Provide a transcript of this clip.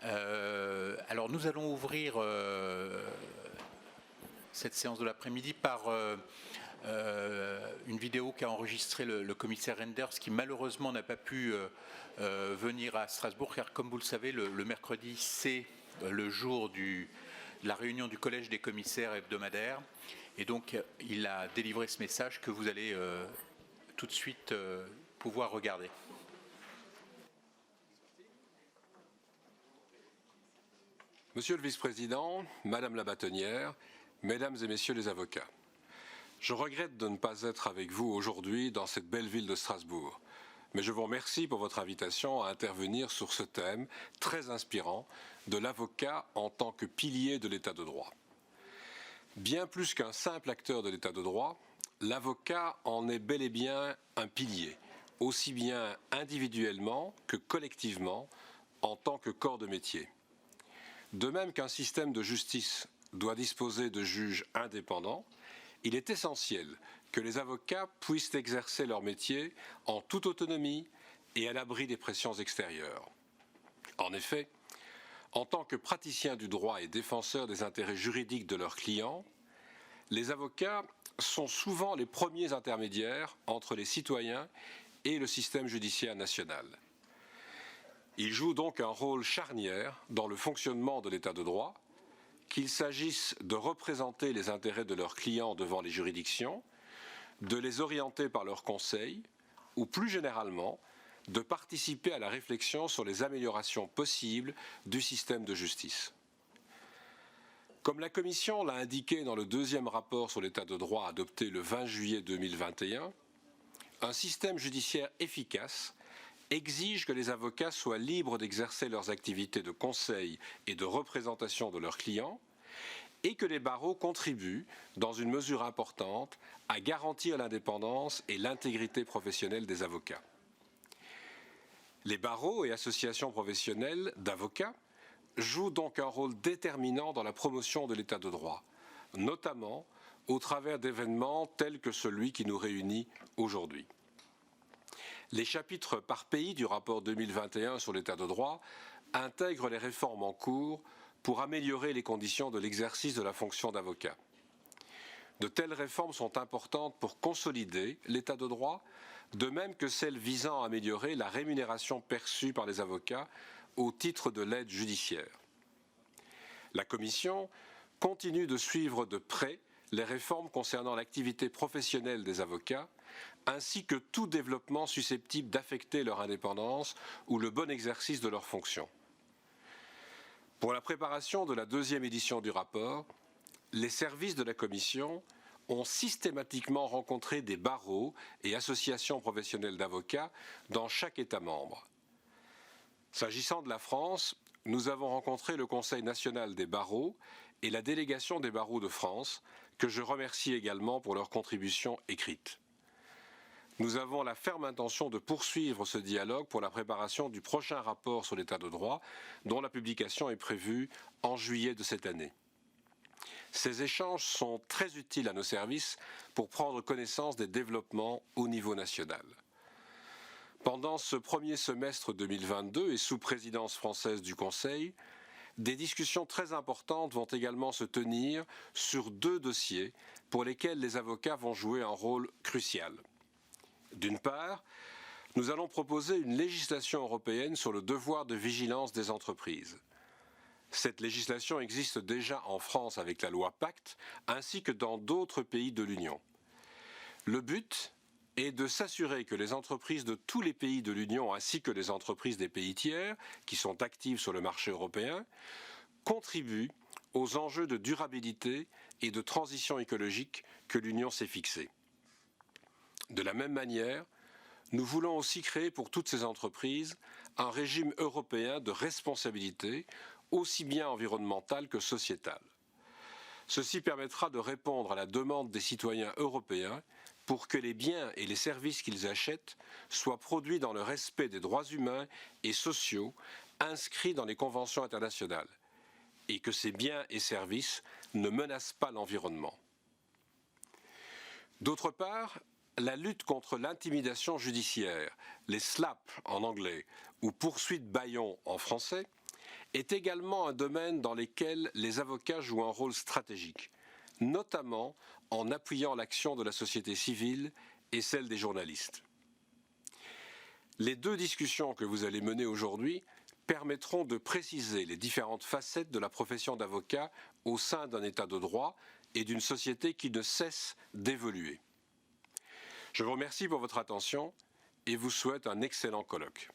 Alors nous allons ouvrir cette séance de l'après-midi par une vidéo qu'a enregistrée le commissaire Renders, qui malheureusement n'a pas pu venir à Strasbourg, car comme vous le savez, le mercredi, c'est le jour de la réunion du collège des commissaires hebdomadaire. Et donc, il a délivré ce message que vous allez tout de suite pouvoir regarder. Monsieur le vice-président, Madame la bâtonnière, Mesdames et Messieurs les avocats, je regrette de ne pas être avec vous aujourd'hui dans cette belle ville de Strasbourg, mais je vous remercie pour votre invitation à intervenir sur ce thème très inspirant de l'avocat en tant que pilier de l'état de droit. Bien plus qu'un simple acteur de l'état de droit, l'avocat en est bel et bien un pilier, aussi bien individuellement que collectivement, en tant que corps de métier. De même qu'un système de justice doit disposer de juges indépendants, il est essentiel que les avocats puissent exercer leur métier en toute autonomie et à l'abri des pressions extérieures. En effet, en tant que praticiens du droit et défenseurs des intérêts juridiques de leurs clients, les avocats sont souvent les premiers intermédiaires entre les citoyens et le système judiciaire national. Ils jouent donc un rôle charnière dans le fonctionnement de l'état de droit, qu'il s'agisse de représenter les intérêts de leurs clients devant les juridictions, de les orienter par leurs conseils, ou plus généralement, de participer à la réflexion sur les améliorations possibles du système de justice. Comme la Commission l'a indiqué dans le deuxième rapport sur l'état de droit adopté le 20 juillet 2021, un système judiciaire efficace exige que les avocats soient libres d'exercer leurs activités de conseil et de représentation de leurs clients et que les barreaux contribuent, dans une mesure importante, à garantir l'indépendance et l'intégrité professionnelle des avocats. Les barreaux et associations professionnelles d'avocats jouent donc un rôle déterminant dans la promotion de l'état de droit, notamment au travers d'événements tels que celui qui nous réunit aujourd'hui. Les chapitres par pays du rapport 2021 sur l'état de droit intègrent les réformes en cours pour améliorer les conditions de l'exercice de la fonction d'avocat. De telles réformes sont importantes pour consolider l'état de droit, de même que celles visant à améliorer la rémunération perçue par les avocats au titre de l'aide judiciaire. La Commission continue de suivre de près les réformes concernant l'activité professionnelle des avocats, ainsi que tout développement susceptible d'affecter leur indépendance ou le bon exercice de leurs fonctions. Pour la préparation de la deuxième édition du rapport, les services de la Commission ont systématiquement rencontré des barreaux et associations professionnelles d'avocats dans chaque État membre. S'agissant de la France, nous avons rencontré le Conseil national des barreaux et la délégation des barreaux de France, que je remercie également pour leur contribution écrite. Nous avons la ferme intention de poursuivre ce dialogue pour la préparation du prochain rapport sur l'état de droit, dont la publication est prévue en juillet de cette année. Ces échanges sont très utiles à nos services pour prendre connaissance des développements au niveau national. Pendant ce premier semestre 2022 et sous présidence française du Conseil, des discussions très importantes vont également se tenir sur deux dossiers pour lesquels les avocats vont jouer un rôle crucial. D'une part, nous allons proposer une législation européenne sur le devoir de vigilance des entreprises. Cette législation existe déjà en France avec la loi Pacte, ainsi que dans d'autres pays de l'Union. Le but est de s'assurer que les entreprises de tous les pays de l'Union, ainsi que les entreprises des pays tiers, qui sont actives sur le marché européen, contribuent aux enjeux de durabilité et de transition écologique que l'Union s'est fixés. De la même manière, nous voulons aussi créer pour toutes ces entreprises un régime européen de responsabilité, aussi bien environnementale que sociétale. Ceci permettra de répondre à la demande des citoyens européens pour que les biens et les services qu'ils achètent soient produits dans le respect des droits humains et sociaux inscrits dans les conventions internationales, et que ces biens et services ne menacent pas l'environnement. D'autre part, la lutte contre l'intimidation judiciaire, les SLAP en anglais ou poursuites bâillons en français, est également un domaine dans lequel les avocats jouent un rôle stratégique, notamment en appuyant l'action de la société civile et celle des journalistes. Les deux discussions que vous allez mener aujourd'hui permettront de préciser les différentes facettes de la profession d'avocat au sein d'un État de droit et d'une société qui ne cesse d'évoluer. Je vous remercie pour votre attention et vous souhaite un excellent colloque.